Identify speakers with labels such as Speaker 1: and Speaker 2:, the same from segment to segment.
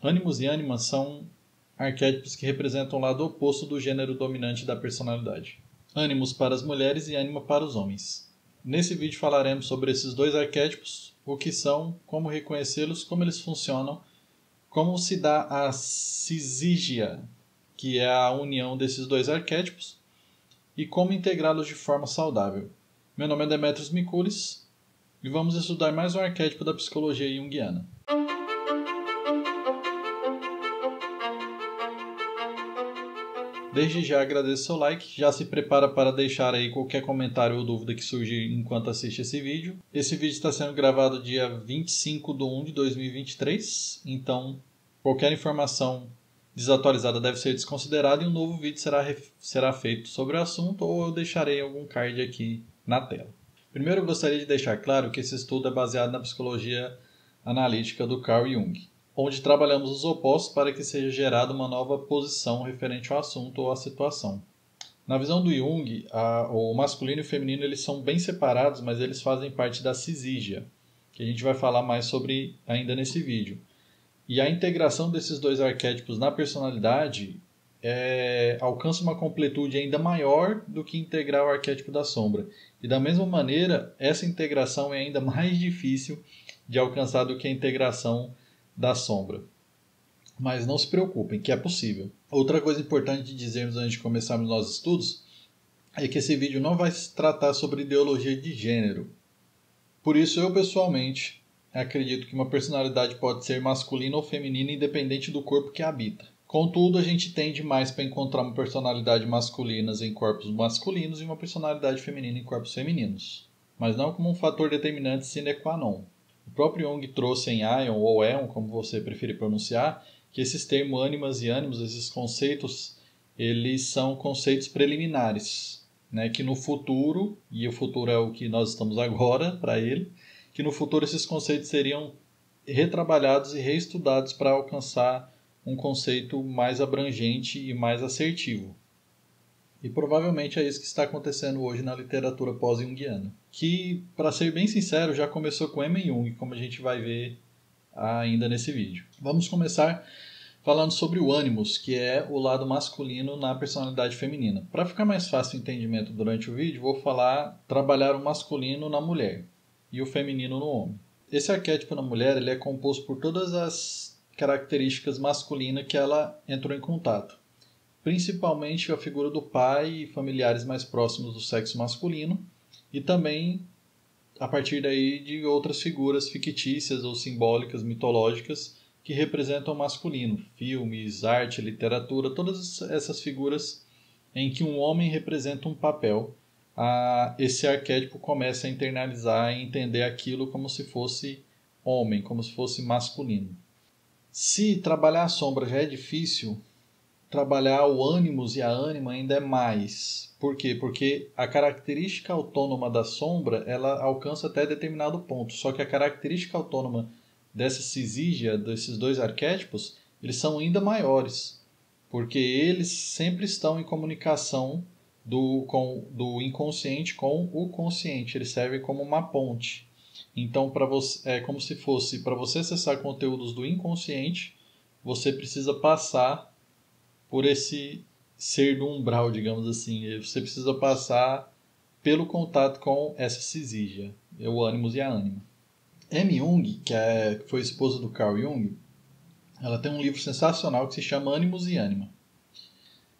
Speaker 1: Ânimos e ânima são arquétipos que representam o lado oposto do gênero dominante da personalidade. Ânimos para as mulheres e ânima para os homens. Nesse vídeo falaremos sobre esses dois arquétipos, o que são, como reconhecê-los, como eles funcionam, como se dá a cisígia, que é a união desses dois arquétipos, e como integrá-los de forma saudável. Meu nome é Demetrios Mikulis e vamos estudar mais um arquétipo da psicologia junguiana. Desde já agradeço seu like, já se prepara para deixar aí qualquer comentário ou dúvida que surgir enquanto assiste esse vídeo. Esse vídeo está sendo gravado dia 25/1/2023, então qualquer informação desatualizada deve ser desconsiderada e um novo vídeo será feito sobre o assunto ou eu deixarei algum card aqui na tela. Primeiro eu gostaria de deixar claro que esse estudo é baseado na psicologia analítica do Carl Jung, onde trabalhamos os opostos para que seja gerada uma nova posição referente ao assunto ou à situação. Na visão do Jung, o masculino e o feminino eles são bem separados, mas eles fazem parte da cisígia, que a gente vai falar mais sobre ainda nesse vídeo. E a integração desses dois arquétipos na personalidade alcança uma completude ainda maior do que integrar o arquétipo da sombra. E da mesma maneira, essa integração é ainda mais difícil de alcançar do que a integração da sombra. Mas não se preocupem, que é possível. Outra coisa importante de dizermos antes de começarmos nossos estudos é que esse vídeo não vai se tratar sobre ideologia de gênero. Por isso, eu pessoalmente acredito que uma personalidade pode ser masculina ou feminina independente do corpo que habita. Contudo, a gente tende mais para encontrar uma personalidade masculina em corpos masculinos e uma personalidade feminina em corpos femininos, mas não como um fator determinante sine qua non. O próprio Jung trouxe em Aion ou Éon, como você preferir pronunciar, que esses termos ânimas e ânimos, esses conceitos, eles são conceitos preliminares, né? Que no futuro, e o futuro é o que nós estamos agora para ele, que no futuro esses conceitos seriam retrabalhados e reestudados para alcançar um conceito mais abrangente e mais assertivo. E provavelmente é isso que está acontecendo hoje na literatura pós-junguiana. Que, para ser bem sincero, já começou com Emma Jung, como a gente vai ver ainda nesse vídeo. Vamos começar falando sobre o ânimos, que é o lado masculino na personalidade feminina. Para ficar mais fácil o entendimento durante o vídeo, vou trabalhar o masculino na mulher e o feminino no homem. Esse arquétipo na mulher ele é composto por todas as características masculinas que ela entrou em contato. Principalmente a figura do pai e familiares mais próximos do sexo masculino, e também a partir daí de outras figuras fictícias ou simbólicas, mitológicas, que representam o masculino, filmes, arte, literatura, todas essas figuras em que um homem representa um papel, esse arquétipo começa a internalizar e entender aquilo como se fosse homem, como se fosse masculino. Se trabalhar a sombra já é difícil, trabalhar o ânimos e a ânima ainda é mais. Por quê? Porque a característica autônoma da sombra ela alcança até determinado ponto. Só que a característica autônoma dessa cisígia, desses dois arquétipos, eles são ainda maiores. Porque eles sempre estão em comunicação do inconsciente com o consciente. Eles servem como uma ponte. Então, é como se fosse, para você acessar conteúdos do inconsciente, você precisa passar por esse ser do umbral, digamos assim. Você precisa passar pelo contato com essa cisígia, o ânimos e a ânima. M. Jung, que foi esposa do Carl Jung, ela tem um livro sensacional que se chama Ânimos e Ânima.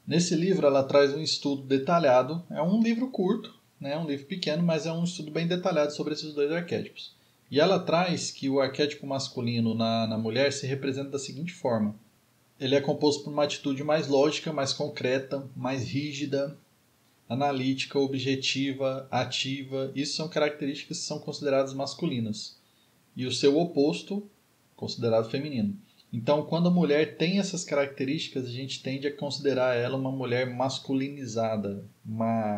Speaker 1: Nesse livro ela traz um estudo detalhado, é um livro curto, né, um livro pequeno, mas é um estudo bem detalhado sobre esses dois arquétipos. E ela traz que o arquétipo masculino na mulher se representa da seguinte forma. Ele é composto por uma atitude mais lógica, mais concreta, mais rígida, analítica, objetiva, ativa. Isso são características que são consideradas masculinas. E o seu oposto, considerado feminino. Então, quando a mulher tem essas características, a gente tende a considerar ela uma mulher masculinizada.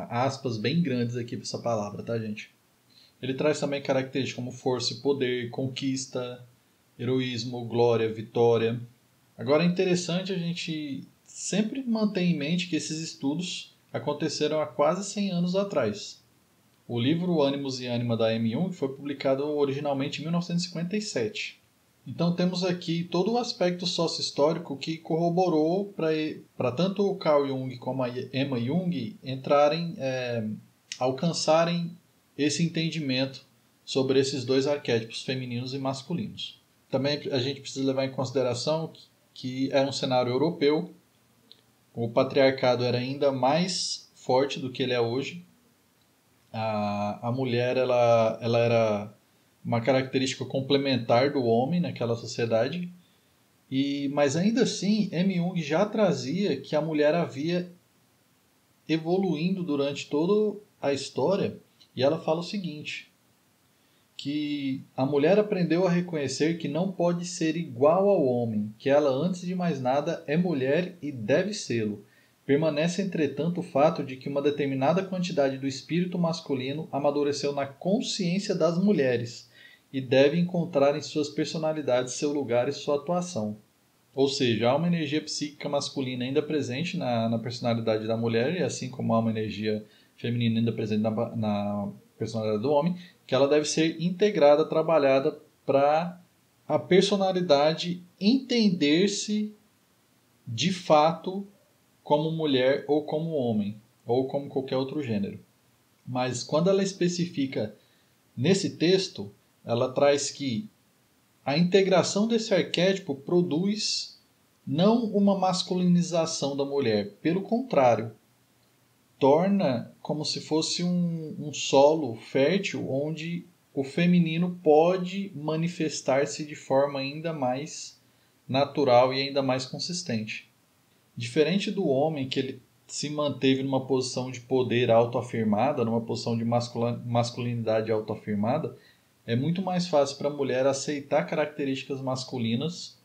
Speaker 1: Aspas bem grandes aqui para essa palavra, tá, gente? Ele traz também características como força e poder, conquista, heroísmo, glória, vitória. Agora é interessante a gente sempre manter em mente que esses estudos aconteceram há quase 100 anos atrás. O livro Ânimos e Ânima da M. Jung foi publicado originalmente em 1957. Então temos aqui todo o aspecto sócio-histórico que corroborou para tanto o Carl Jung como a Emma Jung alcançarem esse entendimento sobre esses dois arquétipos, femininos e masculinos. Também a gente precisa levar em consideração que era um cenário europeu, o patriarcado era ainda mais forte do que ele é hoje. A mulher ela era uma característica complementar do homem naquela sociedade, mas ainda assim M. Jung já trazia que a mulher havia evoluindo durante toda a história, e ela fala o seguinte, que a mulher aprendeu a reconhecer que não pode ser igual ao homem, que ela, antes de mais nada, é mulher e deve sê-lo. Permanece, entretanto, o fato de que uma determinada quantidade do espírito masculino amadureceu na consciência das mulheres e deve encontrar em suas personalidades seu lugar e sua atuação. Ou seja, há uma energia psíquica masculina ainda presente na personalidade da mulher, e assim como há uma energia feminina ainda presente na personalidade do homem, que ela deve ser integrada, trabalhada para a personalidade entender-se de fato como mulher ou como homem, ou como qualquer outro gênero. Mas quando ela especifica nesse texto, ela traz que a integração desse arquétipo produz não uma masculinização da mulher, pelo contrário, torna como se fosse um solo fértil onde o feminino pode manifestar-se de forma ainda mais natural e ainda mais consistente. Diferente do homem, que ele se manteve numa posição de poder autoafirmada, numa posição de masculinidade autoafirmada, é muito mais fácil para a mulher aceitar características masculinas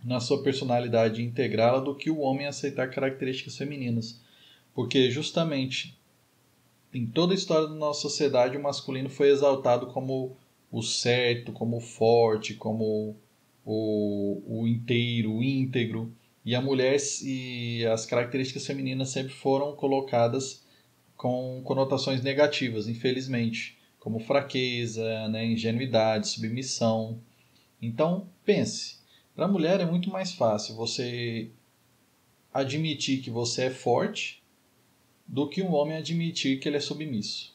Speaker 1: na sua personalidade e integrá-la do que o homem aceitar características femininas. Porque justamente em toda a história da nossa sociedade o masculino foi exaltado como o certo, como o forte, como o inteiro, o íntegro. E a mulher e as características femininas sempre foram colocadas com conotações negativas, infelizmente, como fraqueza, né, ingenuidade, submissão. Então, pense, para a mulher é muito mais fácil você admitir que você é forte do que um homem admitir que ele é submisso.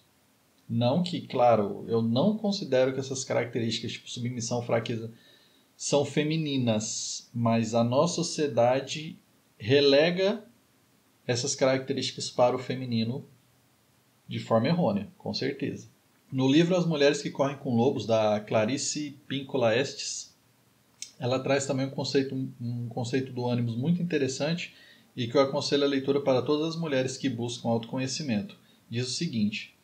Speaker 1: Não que, claro, eu não considero que essas características, tipo submissão, fraqueza, são femininas, mas a nossa sociedade relega essas características para o feminino de forma errônea, com certeza. No livro As Mulheres que Correm com Lobos, da Clarice Píncola Estes, ela traz também um conceito do ânimos muito interessante e que eu aconselho a leitura para todas as mulheres que buscam autoconhecimento. Diz o seguinte: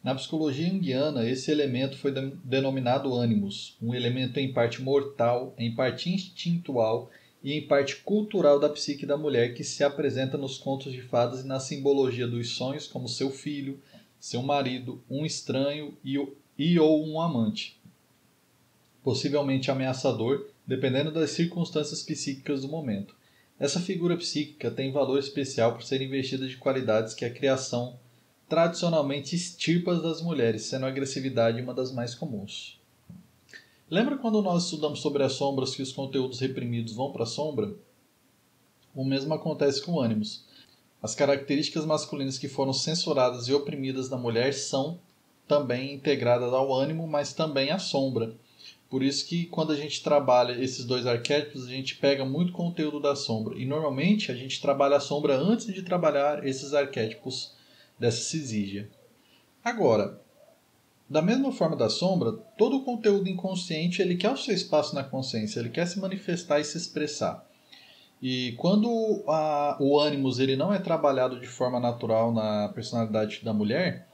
Speaker 1: na psicologia junguiana, esse elemento foi denominado ânimos, um elemento em parte mortal, em parte instintual e em parte cultural da psique da mulher que se apresenta nos contos de fadas e na simbologia dos sonhos como seu filho, seu marido, um estranho ou um amante, possivelmente ameaçador, dependendo das circunstâncias psíquicas do momento. Essa figura psíquica tem valor especial por ser investida de qualidades que a criação tradicionalmente extirpa das mulheres, sendo a agressividade uma das mais comuns. Lembra quando nós estudamos sobre as sombras que os conteúdos reprimidos vão para a sombra? O mesmo acontece com ânimos. As características masculinas que foram censuradas e oprimidas na mulher são também integradas ao ânimo, mas também à sombra. Por isso que quando a gente trabalha esses dois arquétipos, a gente pega muito conteúdo da sombra. E normalmente a gente trabalha a sombra antes de trabalhar esses arquétipos dessa cisígia. Agora, da mesma forma da sombra, todo o conteúdo inconsciente ele quer o seu espaço na consciência, ele quer se manifestar e se expressar. E quando o ânimos ele não é trabalhado de forma natural na personalidade da mulher,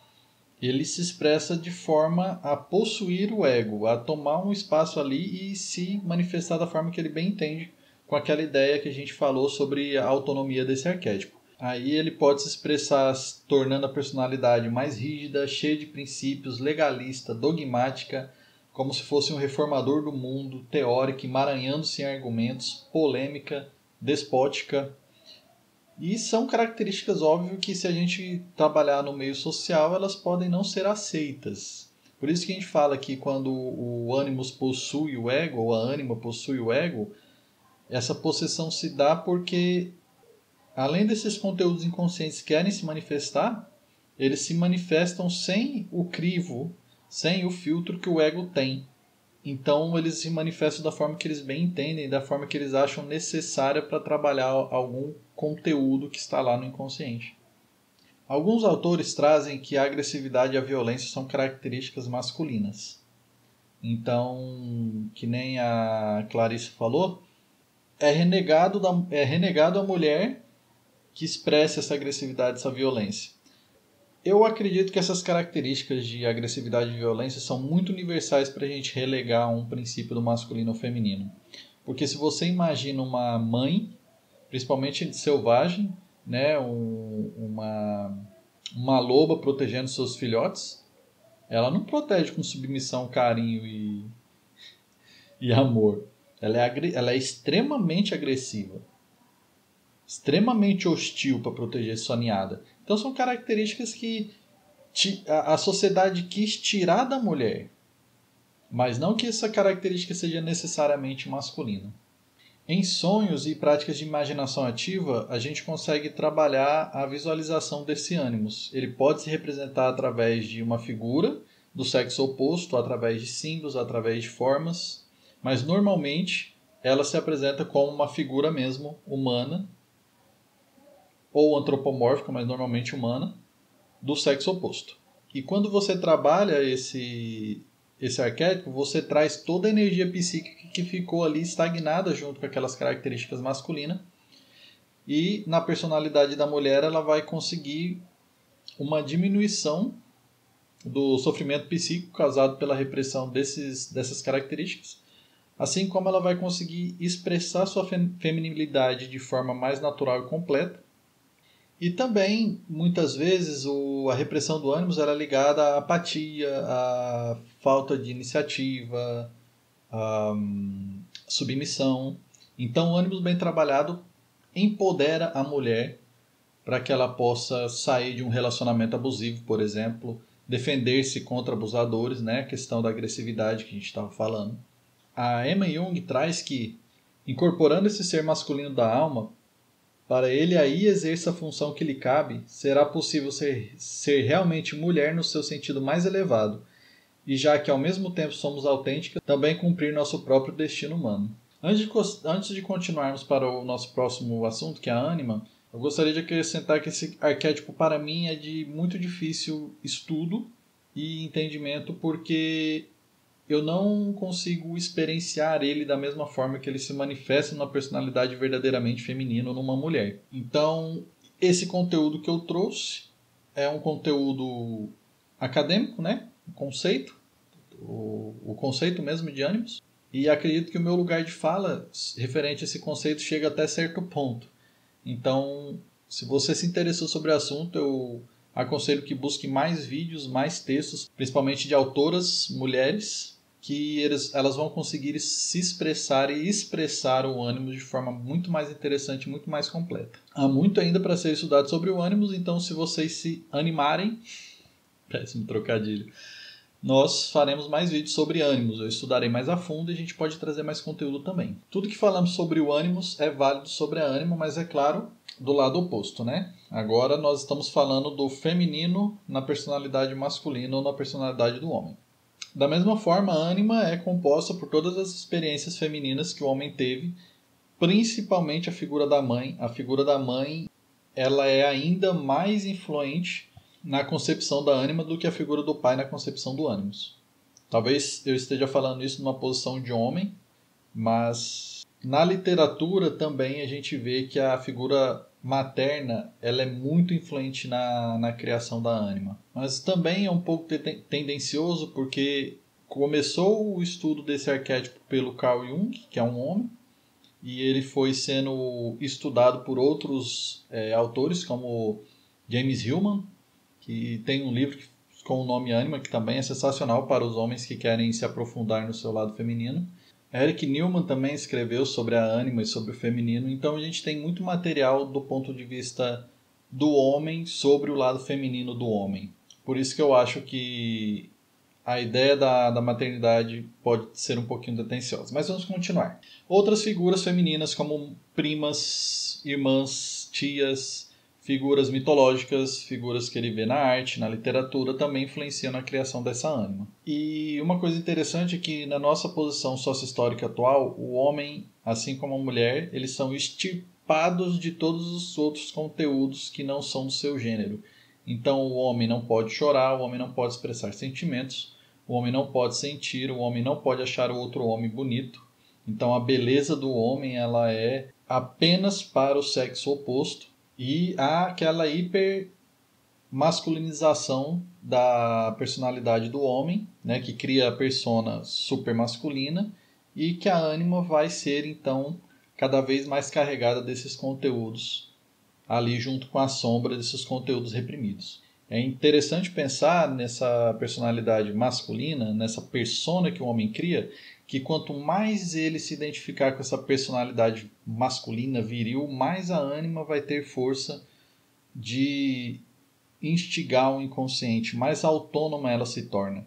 Speaker 1: ele se expressa de forma a possuir o ego, a tomar um espaço ali e se manifestar da forma que ele bem entende, com aquela ideia que a gente falou sobre a autonomia desse arquétipo. Aí ele pode se expressar tornando a personalidade mais rígida, cheia de princípios, legalista, dogmática, como se fosse um reformador do mundo, teórico, emaranhando-se em argumentos, polêmica, despótica. E são características, óbvio, que se a gente trabalhar no meio social, elas podem não ser aceitas. Por isso que a gente fala que quando o ânimos possui o ego, ou a ânima possui o ego, essa possessão se dá porque, além desses conteúdos inconscientes que querem se manifestar, eles se manifestam sem o crivo, sem o filtro que o ego tem. Então eles se manifestam da forma que eles bem entendem, da forma que eles acham necessária para trabalhar algum conteúdo que está lá no inconsciente. Alguns autores trazem que a agressividade e a violência são características masculinas. Então, que nem a Clarice falou, é renegado a mulher que expressa essa agressividade, essa violência. Eu acredito que essas características de agressividade e violência são muito universais para a gente relegar um princípio do masculino ou feminino. Porque se você imagina uma mãe, principalmente selvagem, né, uma loba protegendo seus filhotes, ela não protege com submissão, carinho e amor. Ela é extremamente agressiva, extremamente hostil para proteger sua ninhada. Então são características que a sociedade quis tirar da mulher, mas não que essa característica seja necessariamente masculina. Em sonhos e práticas de imaginação ativa, a gente consegue trabalhar a visualização desse ânimos. Ele pode se representar através de uma figura do sexo oposto, através de símbolos, através de formas, mas normalmente ela se apresenta como uma figura mesmo humana, ou antropomórfica, mas normalmente humana, do sexo oposto. E quando você trabalha esse arquétipo, você traz toda a energia psíquica que ficou ali estagnada junto com aquelas características masculinas. E na personalidade da mulher, ela vai conseguir uma diminuição do sofrimento psíquico causado pela repressão dessas características, assim como ela vai conseguir expressar sua feminilidade de forma mais natural e completa. E também, muitas vezes, a repressão do ânimos era ligada à apatia, à falta de iniciativa, à submissão. Então, o ânimos bem trabalhado empodera a mulher para que ela possa sair de um relacionamento abusivo, por exemplo, defender-se contra abusadores, né? A questão da agressividade que a gente estava falando. A Emma Jung traz que, incorporando esse ser masculino da alma, para ele aí exerça a função que lhe cabe, será possível ser realmente mulher no seu sentido mais elevado, e já que ao mesmo tempo somos autênticas, também cumprir nosso próprio destino humano. Antes de continuarmos para o nosso próximo assunto, que é a ânima, eu gostaria de acrescentar que esse arquétipo para mim é de muito difícil estudo e entendimento, porque eu não consigo experienciar ele da mesma forma que ele se manifesta numa personalidade verdadeiramente feminina ou numa mulher. Então, esse conteúdo que eu trouxe é um conteúdo acadêmico, né? O conceito mesmo de ânimos. E acredito que o meu lugar de fala referente a esse conceito chega até certo ponto. Então, se você se interessou sobre o assunto, eu aconselho que busque mais vídeos, mais textos, principalmente de autoras mulheres, que elas vão conseguir se expressar e expressar o ânimo de forma muito mais interessante, muito mais completa. Há muito ainda para ser estudado sobre o ânimo, então se vocês se animarem, péssimo trocadilho, nós faremos mais vídeos sobre ânimos, eu estudarei mais a fundo e a gente pode trazer mais conteúdo também. Tudo que falamos sobre o ânimos é válido sobre a ânima, mas é claro, do lado oposto, né? Agora nós estamos falando do feminino na personalidade masculina ou na personalidade do homem. Da mesma forma, a ânima é composta por todas as experiências femininas que o homem teve, principalmente a figura da mãe. A figura da mãe, ela é ainda mais influente na concepção da ânima do que a figura do pai na concepção do ânimos. Talvez eu esteja falando isso numa posição de homem, mas na literatura também a gente vê que a figura materna ela é muito influente na criação da ânima. Mas também é um pouco tendencioso porque começou o estudo desse arquétipo pelo Carl Jung, que é um homem, e ele foi sendo estudado por outros autores, como James Hillman, que tem um livro com o nome Ânima, que também é sensacional para os homens que querem se aprofundar no seu lado feminino. Eric Newman também escreveu sobre a ânima e sobre o feminino, então a gente tem muito material do ponto de vista do homem sobre o lado feminino do homem. Por isso que eu acho que a ideia da maternidade pode ser um pouquinho detenciosa. Mas vamos continuar. Outras figuras femininas como primas, irmãs, tias, figuras mitológicas, figuras que ele vê na arte, na literatura, também influenciam na criação dessa ânima. E uma coisa interessante é que na nossa posição sócio-histórica atual, o homem, assim como a mulher, eles são extirpados de todos os outros conteúdos que não são do seu gênero. Então o homem não pode chorar, o homem não pode expressar sentimentos, o homem não pode sentir, o homem não pode achar o outro homem bonito. Então a beleza do homem ela é apenas para o sexo oposto. E há aquela hipermasculinização da personalidade do homem, né, que cria a persona super masculina e que a ânima vai ser, então, cada vez mais carregada desses conteúdos ali junto com a sombra desses conteúdos reprimidos. É interessante pensar nessa personalidade masculina, nessa persona que o homem cria, que quanto mais ele se identificar com essa personalidade masculina, viril, mais a ânima vai ter força de instigar o inconsciente, mais autônoma ela se torna.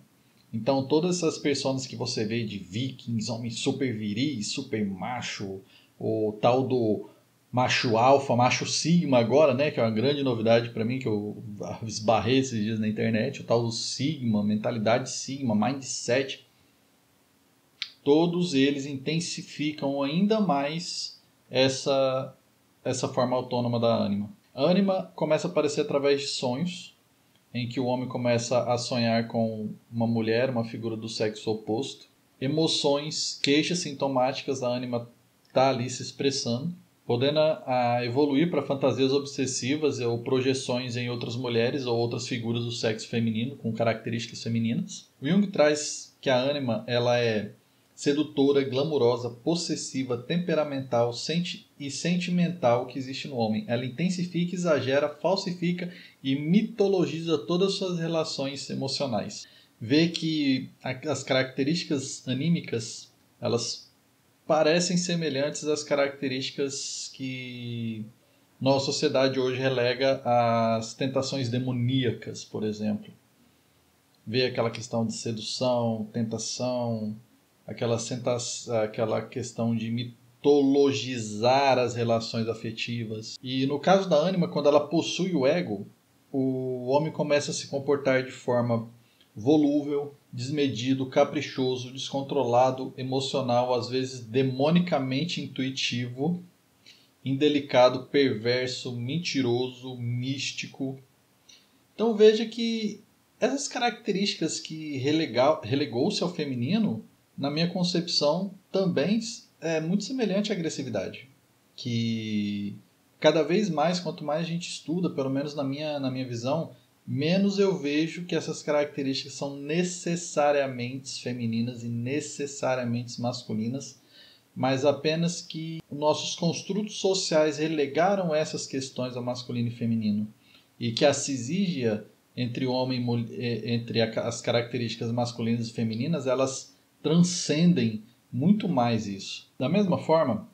Speaker 1: Então todas essas personas que você vê de vikings, homens super viris, super macho, o tal do macho alfa, macho sigma agora, né, que é uma grande novidade para mim, que eu esbarrei esses dias na internet, o tal do sigma, mentalidade sigma, mindset, todos eles intensificam ainda mais essa forma autônoma da ânima. A ânima começa a aparecer através de sonhos, em que o homem começa a sonhar com uma mulher, uma figura do sexo oposto. Emoções, queixas sintomáticas, a ânima está ali se expressando, podendo evoluir para fantasias obsessivas ou projeções em outras mulheres ou outras figuras do sexo feminino com características femininas. O Jung traz que a ânima ela é sedutora, glamurosa, possessiva, temperamental e sentimental que existe no homem. Ela intensifica, exagera, falsifica e mitologiza todas as suas relações emocionais. Vê que as características anímicas elas parecem semelhantes às características que nossa sociedade hoje relega às tentações demoníacas, por exemplo. Vê aquela questão de sedução, tentação, aquela questão de mitologizar as relações afetivas. E no caso da ânima, quando ela possui o ego, o homem começa a se comportar de forma volúvel, desmedido, caprichoso, descontrolado, emocional, às vezes demonicamente intuitivo, indelicado, perverso, mentiroso, místico. Então veja que essas características que relegou-se ao feminino, na minha concepção, também é muito semelhante à agressividade. Que cada vez mais, quanto mais a gente estuda, pelo menos na minha visão, menos eu vejo que essas características são necessariamente femininas e necessariamente masculinas, mas apenas que nossos construtos sociais relegaram essas questões ao masculino e feminino. E que a cisígia entre homem entre as características masculinas e femininas, elas transcendem muito mais isso. Da mesma forma,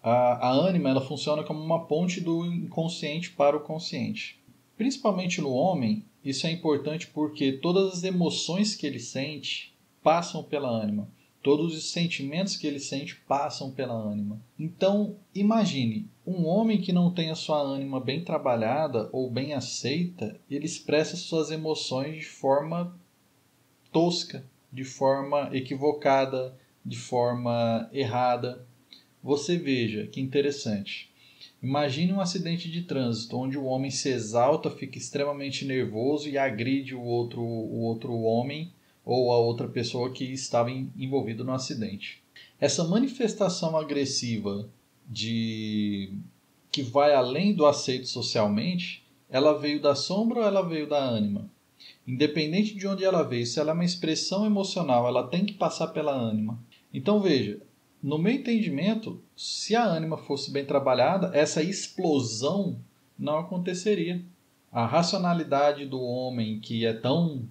Speaker 1: a ânima ela funciona como uma ponte do inconsciente para o consciente. Principalmente no homem, isso é importante porque todas as emoções que ele sente passam pela ânima. Todos os sentimentos que ele sente passam pela ânima. Então, imagine, um homem que não tem a sua ânima bem trabalhada ou bem aceita, ele expressa suas emoções de forma tosca, de forma equivocada, de forma errada. Você veja que interessante. Imagine um acidente de trânsito onde o homem se exalta, fica extremamente nervoso e agride o outro homem ou a outra pessoa que estava envolvida no acidente. Essa manifestação agressiva que vai além do aceito socialmente, ela veio da sombra ou ela veio da ânima? Independente de onde ela veio, se ela é uma expressão emocional, ela tem que passar pela ânima. Então veja, no meu entendimento, se a ânima fosse bem trabalhada, essa explosão não aconteceria. A racionalidade do homem, que é tão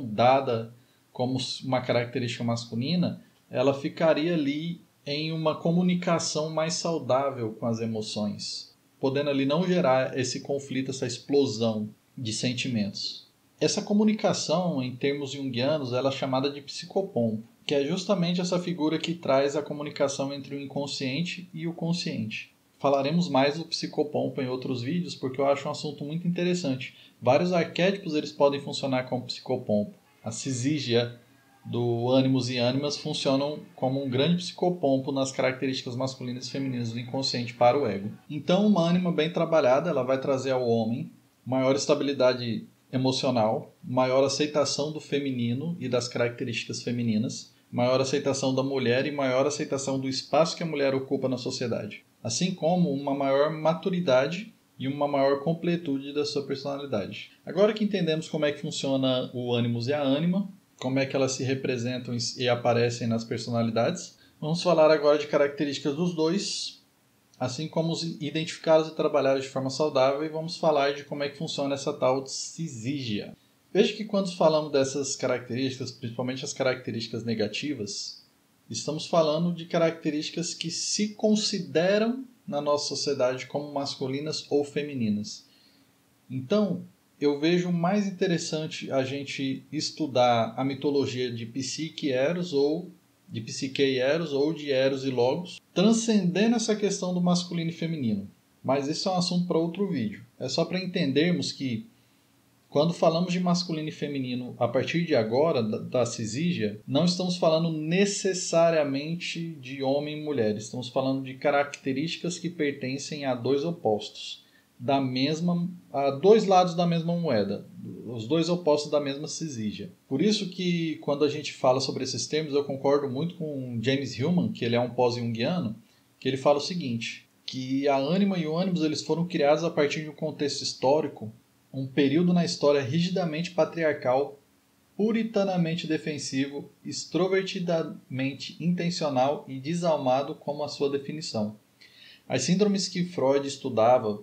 Speaker 1: dada como uma característica masculina, ela ficaria ali em uma comunicação mais saudável com as emoções, podendo ali não gerar esse conflito, essa explosão de sentimentos. Essa comunicação, em termos junguianos, ela é chamada de psicopompo, que é justamente essa figura que traz a comunicação entre o inconsciente e o consciente. Falaremos mais do psicopompo em outros vídeos, porque eu acho um assunto muito interessante. Vários arquétipos eles podem funcionar como psicopompo. A Syzygia do Animus e Animas funcionam como um grande psicopompo nas características masculinas e femininas do inconsciente para o ego. Então, uma ânima bem trabalhada ela vai trazer ao homem maior estabilidade emocional, maior aceitação do feminino e das características femininas, maior aceitação da mulher e maior aceitação do espaço que a mulher ocupa na sociedade, assim como uma maior maturidade e uma maior completude da sua personalidade. Agora que entendemos como é que funciona o ânimos e a ânima, como é que elas se representam e aparecem nas personalidades, vamos falar agora de características dos dois, assim como identificá-los e trabalhá-los de forma saudável, e vamos falar de como é que funciona essa tal de Syzygia. Veja que quando falamos dessas características, principalmente as características negativas, estamos falando de características que se consideram na nossa sociedade como masculinas ou femininas. Então, eu vejo mais interessante a gente estudar a mitologia de Psique e Eros, ou de Psique e Eros, ou de Eros e Logos, transcendendo essa questão do masculino e feminino. Mas isso é um assunto para outro vídeo. É só para entendermos que, quando falamos de masculino e feminino a partir de agora, da Syzygia, não estamos falando necessariamente de homem e mulher. Estamos falando de características que pertencem a dois opostos, a dois lados da mesma moeda, os dois opostos da mesma Syzygia. Por isso que, quando a gente fala sobre esses termos, eu concordo muito com James Hillman, que ele é um pós-junguiano, que ele fala o seguinte, que a ânima e o ânimos eles foram criados a partir de um contexto histórico, um período na história rigidamente patriarcal, puritanamente defensivo, extrovertidamente intencional e desalmado como a sua definição. As síndromes que Freud estudava,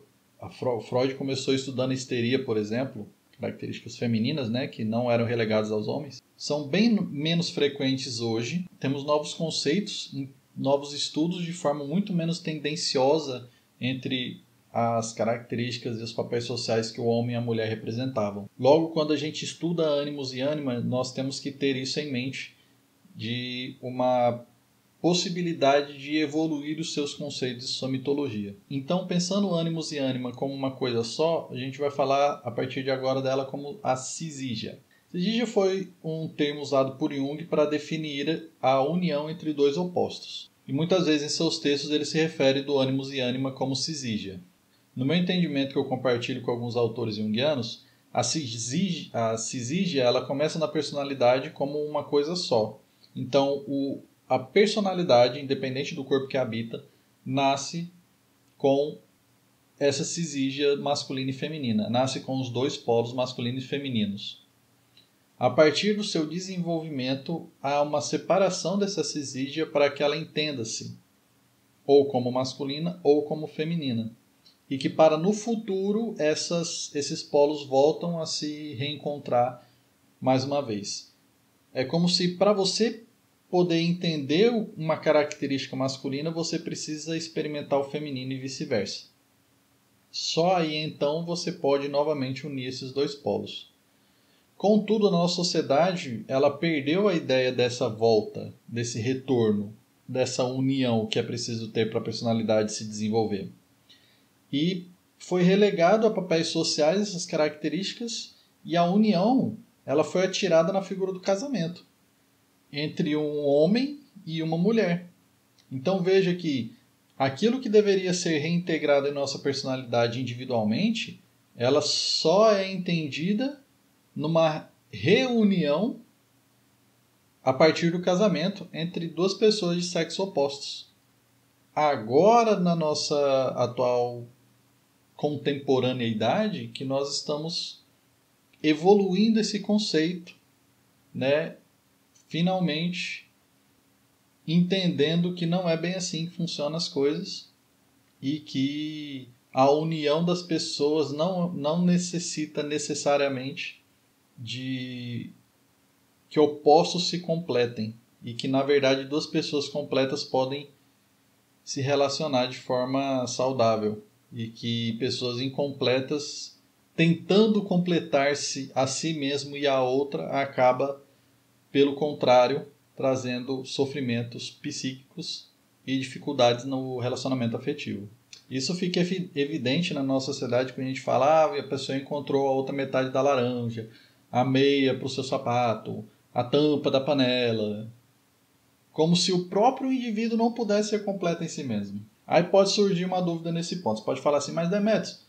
Speaker 1: Freud começou estudando histeria, por exemplo, características femininas, né, que não eram relegadas aos homens, são bem menos frequentes hoje. Temos novos conceitos, novos estudos de forma muito menos tendenciosa entre as características e os papéis sociais que o homem e a mulher representavam. Logo, quando a gente estuda ânimos e ânima, nós temos que ter isso em mente, de uma possibilidade de evoluir os seus conceitos e sua mitologia. Então, pensando ânimos e ânima como uma coisa só, a gente vai falar a partir de agora dela como a Syzygia. Syzygia foi um termo usado por Jung para definir a união entre dois opostos. E muitas vezes em seus textos ele se refere do ânimos e ânima como Syzygia. No meu entendimento, que eu compartilho com alguns autores junguianos, a Syzygia ela começa na personalidade como uma coisa só. Então, a personalidade, independente do corpo que habita, nasce com essa Syzygia masculina e feminina. Nasce com os dois polos masculinos e femininos. A partir do seu desenvolvimento, há uma separação dessa Syzygia para que ela entenda-se ou como masculina ou como feminina. E que para no futuro esses polos voltam a se reencontrar mais uma vez. É como se para você poder entender uma característica masculina, você precisa experimentar o feminino e vice-versa. Só aí então você pode novamente unir esses dois polos. Contudo, a nossa sociedade ela perdeu a ideia dessa volta, desse retorno, dessa união que é preciso ter para a personalidade se desenvolver. E foi relegado a papéis sociais essas características, e a união ela foi atirada na figura do casamento entre um homem e uma mulher. Então veja que aquilo que deveria ser reintegrado em nossa personalidade individualmente, ela só é entendida numa reunião a partir do casamento entre duas pessoas de sexos opostos. Agora, na nossa atual contemporaneidade, que nós estamos evoluindo esse conceito, né? Finalmente entendendo que não é bem assim que funcionam as coisas e que a união das pessoas não necessita necessariamente de que opostos se completem e que, na verdade, duas pessoas completas podem se relacionar de forma saudável e que pessoas incompletas tentando completar-se a si mesmo e a outra, acaba, pelo contrário, trazendo sofrimentos psíquicos e dificuldades no relacionamento afetivo. Isso fica evidente na nossa sociedade quando a gente fala, a pessoa encontrou a outra metade da laranja, a meia para o seu sapato, a tampa da panela, como se o próprio indivíduo não pudesse ser completo em si mesmo. Aí pode surgir uma dúvida nesse ponto. Você pode falar assim, mas Demetrios,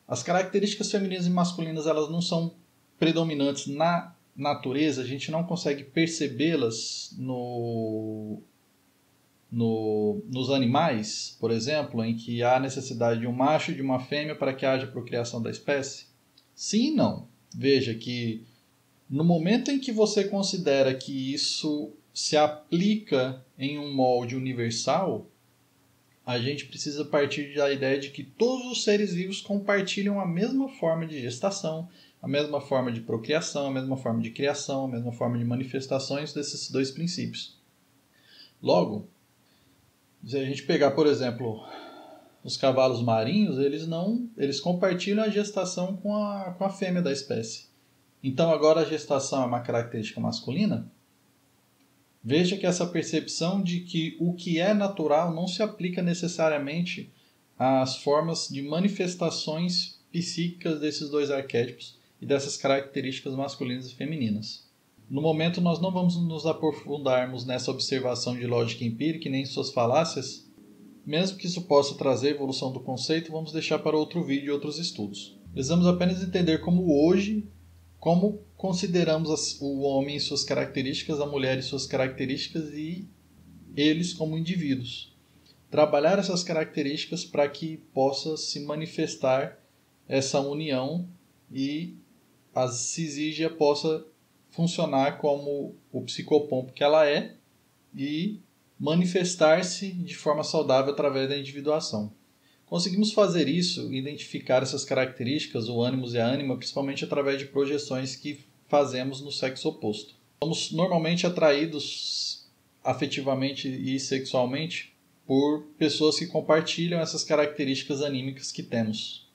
Speaker 1: as características femininas e masculinas elas não são predominantes na natureza, a gente não consegue percebê-las nos animais, por exemplo, em que há necessidade de um macho e de uma fêmea para que haja procriação da espécie? Sim e não. Veja que no momento em que você considera que isso se aplica em um molde universal, a gente precisa partir da ideia de que todos os seres vivos compartilham a mesma forma de gestação, a mesma forma de procriação, a mesma forma de criação, a mesma forma de manifestações desses dois princípios. Logo, se a gente pegar, por exemplo, os cavalos marinhos, eles compartilham a gestação com a fêmea da espécie. Então agora a gestação é uma característica masculina? Veja que essa percepção de que o que é natural não se aplica necessariamente às formas de manifestações psíquicas desses dois arquétipos e dessas características masculinas e femininas. No momento nós não vamos nos aprofundarmos nessa observação de lógica empírica e nem em suas falácias. Mesmo que isso possa trazer evolução do conceito, vamos deixar para outro vídeo e outros estudos. Precisamos apenas entender como consideramos o homem e suas características, a mulher e suas características e eles como indivíduos. Trabalhar essas características para que possa se manifestar essa união e a cisígia possa funcionar como o psicopompo que ela é e manifestar-se de forma saudável através da individuação. Conseguimos fazer isso, identificar essas características, o ânimos e a ânima, principalmente através de projeções que fazemos no sexo oposto. Somos normalmente atraídos afetivamente e sexualmente por pessoas que compartilham essas características anímicas que temos,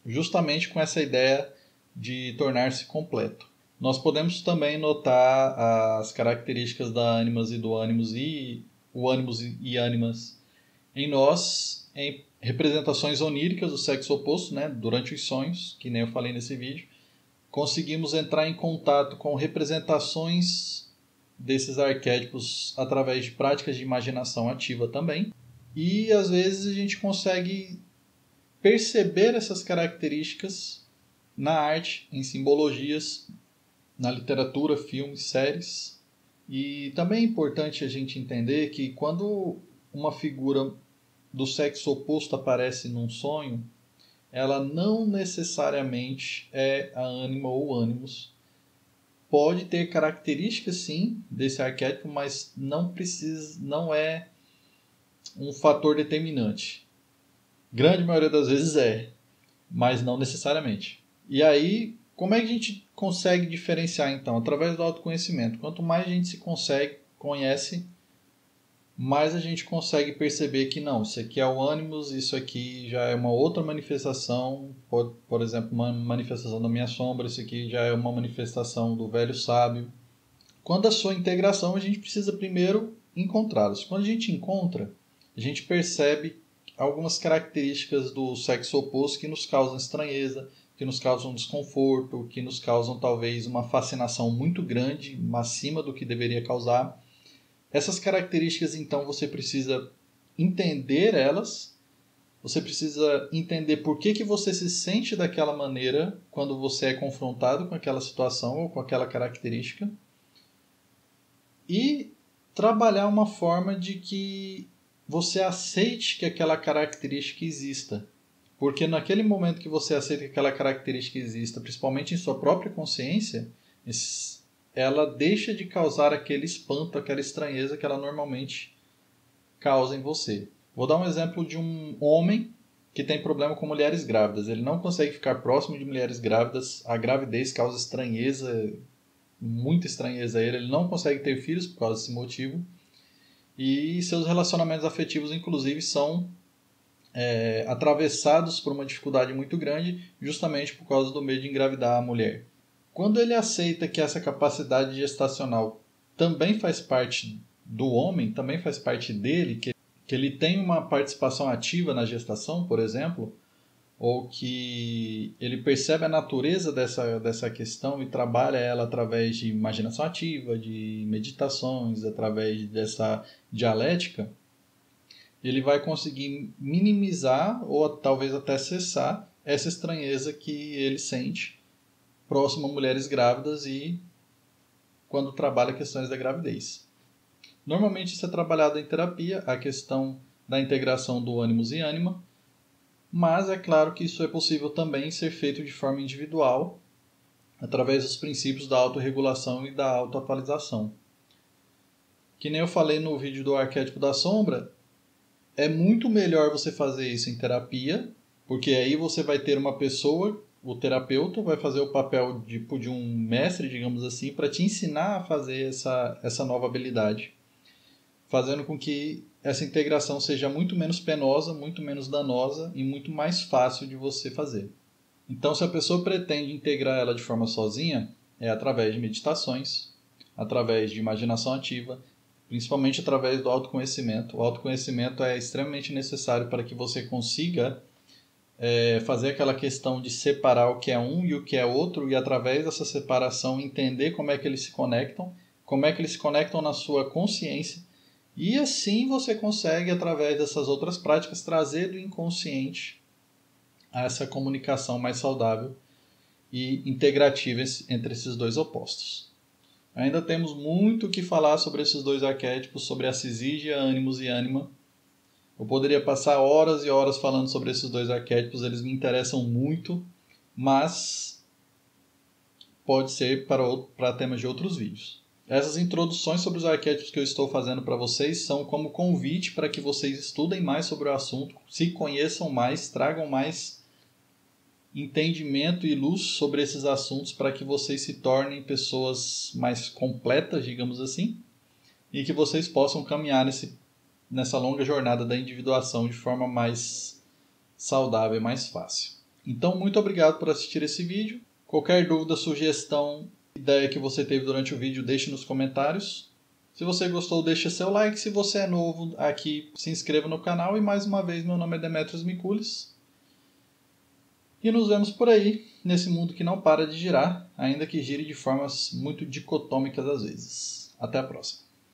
Speaker 1: justamente com essa ideia de tornar-se completo. Nós podemos também notar as características da ânimas e do ânimos e o ânimos e ânimas em nós, em representações oníricas do sexo oposto, né? Durante os sonhos, que nem eu falei nesse vídeo. Conseguimos entrar em contato com representações desses arquétipos através de práticas de imaginação ativa também. E às vezes a gente consegue perceber essas características na arte, em simbologias, na literatura, filmes, séries. E também é importante a gente entender que quando uma figura do sexo oposto aparece num sonho, ela não necessariamente é a ânima ou ânimos. Pode ter características sim desse arquétipo, mas não é um fator determinante. Grande maioria das vezes é, mas não necessariamente. E aí, como é que a gente consegue diferenciar então? Através do autoconhecimento. Quanto mais a gente conhece, mais a gente consegue perceber que não, isso aqui é o ânimos, isso aqui já é uma outra manifestação, por exemplo, uma manifestação da minha sombra, isso aqui já é uma manifestação do velho sábio. Quando a sua integração, a gente precisa primeiro encontrá-los. Quando a gente encontra, a gente percebe algumas características do sexo oposto que nos causam estranheza, que nos causam desconforto, que nos causam talvez uma fascinação muito grande, acima do que deveria causar. Essas características, então, você precisa entender elas, você precisa entender por que você se sente daquela maneira quando você é confrontado com aquela situação ou com aquela característica e trabalhar uma forma de que você aceite que aquela característica exista. Porque naquele momento que você aceita que aquela característica exista, principalmente em sua própria consciência, ela deixa de causar aquele espanto, aquela estranheza que ela normalmente causa em você. Vou dar um exemplo de um homem que tem problema com mulheres grávidas. Ele não consegue ficar próximo de mulheres grávidas. A gravidez causa estranheza, muita estranheza a ele. Ele não consegue ter filhos por causa desse motivo. E seus relacionamentos afetivos, inclusive, são atravessados por uma dificuldade muito grande, justamente por causa do medo de engravidar a mulher. Quando ele aceita que essa capacidade gestacional também faz parte do homem, também faz parte dele, que ele tem uma participação ativa na gestação, por exemplo, ou que ele percebe a natureza dessa questão e trabalha ela através de imaginação ativa, de meditações, através dessa dialética, ele vai conseguir minimizar ou talvez até cessar essa estranheza que ele sente próximo a mulheres grávidas e quando trabalha questões da gravidez. Normalmente isso é trabalhado em terapia, a questão da integração do ânimos e ânima, mas é claro que isso é possível também ser feito de forma individual, através dos princípios da autorregulação e da autoatualização. Que nem eu falei no vídeo do arquétipo da sombra, é muito melhor você fazer isso em terapia, porque aí você vai ter uma pessoa, o terapeuta vai fazer o papel de um mestre, digamos assim, para te ensinar a fazer essa nova habilidade, fazendo com que essa integração seja muito menos penosa, muito menos danosa e muito mais fácil de você fazer. Então, se a pessoa pretende integrar ela de forma sozinha, é através de meditações, através de imaginação ativa, principalmente através do autoconhecimento. O autoconhecimento é extremamente necessário para que você consiga fazer aquela questão de separar o que é um e o que é outro e através dessa separação entender como é que eles se conectam na sua consciência e assim você consegue, através dessas outras práticas, trazer do inconsciente essa comunicação mais saudável e integrativa entre esses dois opostos. Ainda temos muito o que falar sobre esses dois arquétipos, sobre a Cisígia, ânimos e ânima. Eu poderia passar horas e horas falando sobre esses dois arquétipos, eles me interessam muito, mas pode ser para temas de outros vídeos. Essas introduções sobre os arquétipos que eu estou fazendo para vocês são como convite para que vocês estudem mais sobre o assunto, se conheçam mais, tragam mais entendimento e luz sobre esses assuntos para que vocês se tornem pessoas mais completas, digamos assim, e que vocês possam caminhar nessa longa jornada da individuação de forma mais saudável e mais fácil. Então, muito obrigado por assistir esse vídeo. Qualquer dúvida, sugestão, ideia que você teve durante o vídeo, deixe nos comentários. Se você gostou, deixe seu like. Se você é novo aqui, se inscreva no canal. E mais uma vez, meu nome é Demetrios Mikulis. E nos vemos por aí, nesse mundo que não para de girar, ainda que gire de formas muito dicotômicas às vezes. Até a próxima.